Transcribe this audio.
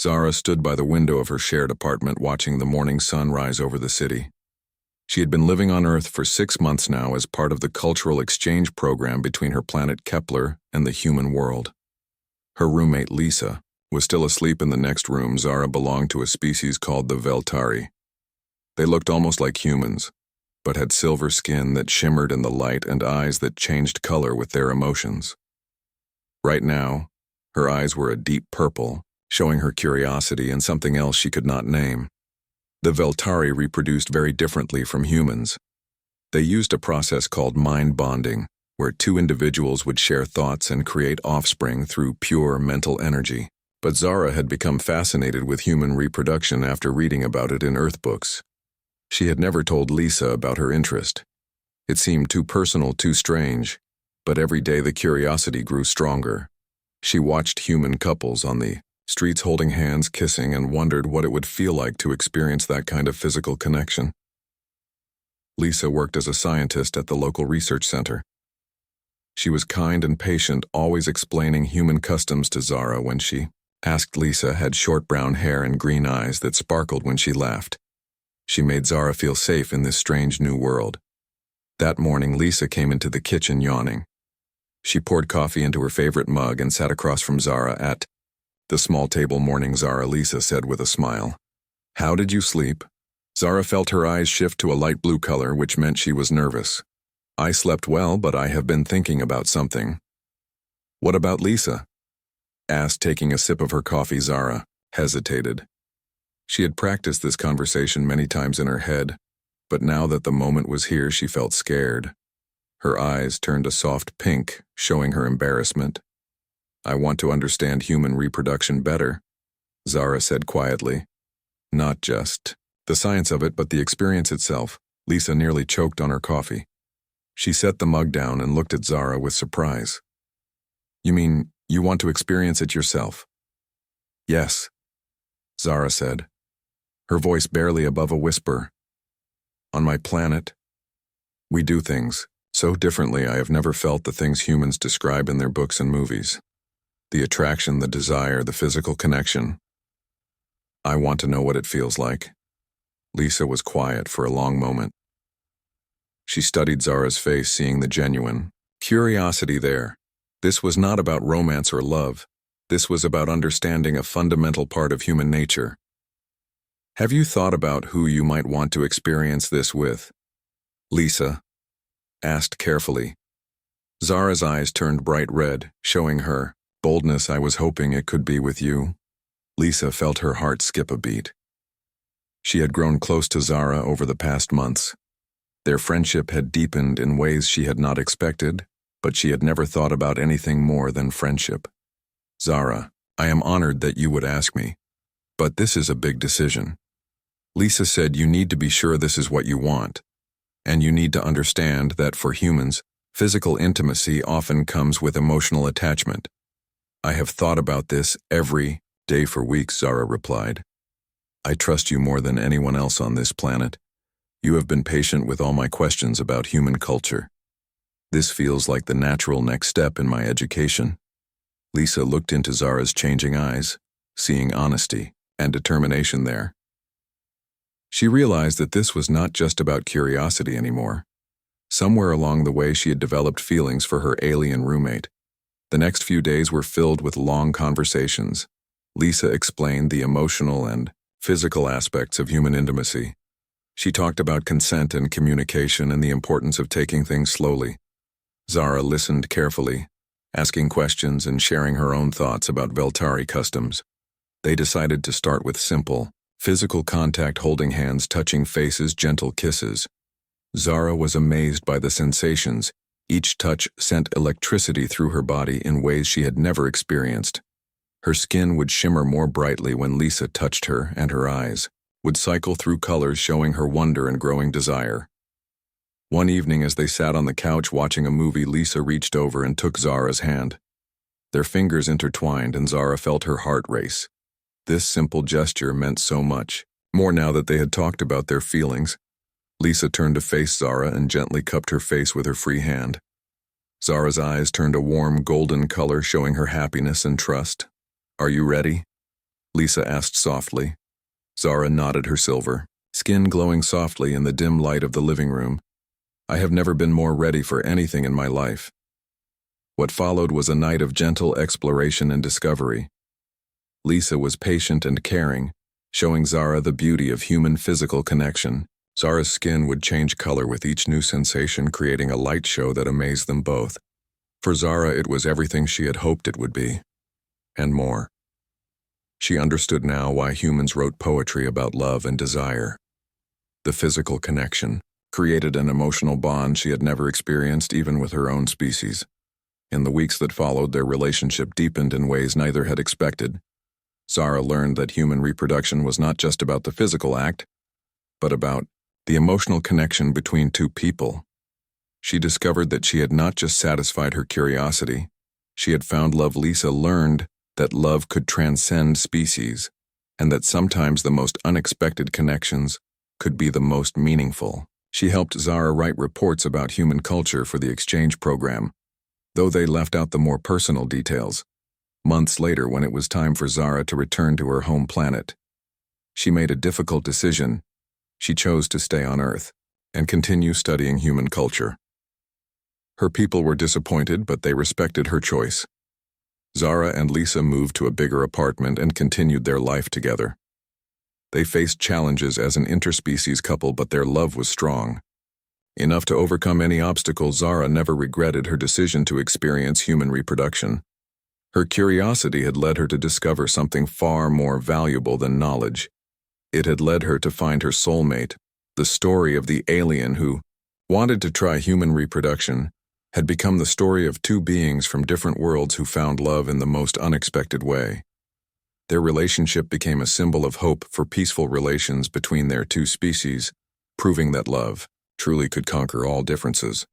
Zara stood by the window of her shared apartment watching the morning sun rise over the city. She had been living on Earth for 6 months now as part of the cultural exchange program between her planet Kepler and the human world. Her roommate Lisa was still asleep in the next room. Zara belonged to a species called the Veltari. They looked almost like humans, but had silver skin that shimmered in the light and eyes that changed color with their emotions. Right now, her eyes were a deep purple, showing her curiosity and something else she could not name. The Veltari reproduced very differently from humans. They used a process called mind bonding, where two individuals would share thoughts and create offspring through pure mental energy. But Zara had become fascinated with human reproduction after reading about it in Earth books. She had never told Lisa about her interest. It seemed too personal, too strange, but every day the curiosity grew stronger. She watched human couples on the streets holding hands, kissing, and wondered what it would feel like to experience that kind of physical connection. Lisa worked as a scientist at the local research center. She was kind and patient, always explaining human customs to Zara when she asked. Lisa had short brown hair and green eyes that sparkled when she laughed. She made Zara feel safe in this strange new world. That morning, Lisa came into the kitchen yawning. She poured coffee into her favorite mug and sat across from Zara at the small table. Morning, Zara, Lisa said with a smile. How did you sleep? Zara felt her eyes shift to a light blue color, which meant she was nervous. I slept well, but I have been thinking about something. What about Lisa? Asked, taking a sip of her coffee. Zara hesitated. She had practiced this conversation many times in her head, but now that the moment was here, she felt scared. Her eyes turned a soft pink, showing her embarrassment. I want to understand human reproduction better, Zara said quietly. Not just the science of it, but the experience itself. Lisa nearly choked on her coffee. She set the mug down and looked at Zara with surprise. You mean you want to experience it yourself? Yes, Zara said, her voice barely above a whisper. On my planet, we do things so differently. I have never felt the things humans describe in their books and movies. The attraction, the desire, the physical connection. I want to know what it feels like. Lisa was quiet for a long moment. She studied Zara's face, seeing the genuine curiosity there. This was not about romance or love. This was about understanding a fundamental part of human nature. Have you thought about who you might want to experience this with? Lisa asked carefully. Zara's eyes turned bright red, showing her boldness. I was hoping it could be with you. Lisa felt her heart skip a beat. She had grown close to Zara over the past months. Their friendship had deepened in ways she had not expected, but she had never thought about anything more than friendship. Zara, I am honored that you would ask me, but this is a big decision. Lisa said you need to be sure this is what you want, and you need to understand that for humans, physical intimacy often comes with emotional attachment. I have thought about this every day for weeks, Zara replied. I trust you more than anyone else on this planet. You have been patient with all my questions about human culture. This feels like the natural next step in my education. Lisa looked into Zara's changing eyes, seeing honesty and determination there. She realized that this was not just about curiosity anymore. Somewhere along the way, she had developed feelings for her alien roommate. The next few days were filled with long conversations. Lisa explained the emotional and physical aspects of human intimacy. She talked about consent and communication and the importance of taking things slowly. Zara listened carefully, asking questions and sharing her own thoughts about Veltari customs. They decided to start with simple, physical contact, holding hands, touching faces, gentle kisses. Zara was amazed by the sensations. Each touch sent electricity through her body in ways she had never experienced. Her skin would shimmer more brightly when Lisa touched her, and her eyes would cycle through colors, showing her wonder and growing desire. One evening, as they sat on the couch watching a movie, Lisa reached over and took Zara's hand. Their fingers intertwined, and Zara felt her heart race. This simple gesture meant so much, more now that they had talked about their feelings. Lisa turned to face Zara and gently cupped her face with her free hand. Zara's eyes turned a warm golden color, showing her happiness and trust. Are you ready? Lisa asked softly. Zara nodded her silver, skin glowing softly in the dim light of the living room. I have never been more ready for anything in my life. What followed was a night of gentle exploration and discovery. Lisa was patient and caring, showing Zara the beauty of human physical connection. Zara's skin would change color with each new sensation, creating a light show that amazed them both. For Zara, it was everything she had hoped it would be, and more. She understood now why humans wrote poetry about love and desire. The physical connection created an emotional bond she had never experienced even with her own species. In the weeks that followed, their relationship deepened in ways neither had expected. Zara learned that human reproduction was not just about the physical act, but about the emotional connection between two people. She discovered that she had not just satisfied her curiosity, she had found love. Lisa learned that love could transcend species, and that sometimes the most unexpected connections could be the most meaningful. She helped Zara write reports about human culture for the exchange program, though they left out the more personal details. Months later, when it was time for Zara to return to her home planet, she made a difficult decision. She chose to stay on Earth and continue studying human culture. Her people were disappointed, but they respected her choice. Zara and Lisa moved to a bigger apartment and continued their life together. They faced challenges as an interspecies couple, but their love was strong. Enough to overcome any obstacle, Zara never regretted her decision to experience human reproduction. Her curiosity had led her to discover something far more valuable than knowledge. It had led her to find her soulmate. The story of the alien who wanted to try human reproduction had become the story of two beings from different worlds who found love in the most unexpected way. Their relationship became a symbol of hope for peaceful relations between their two species, proving that love truly could conquer all differences.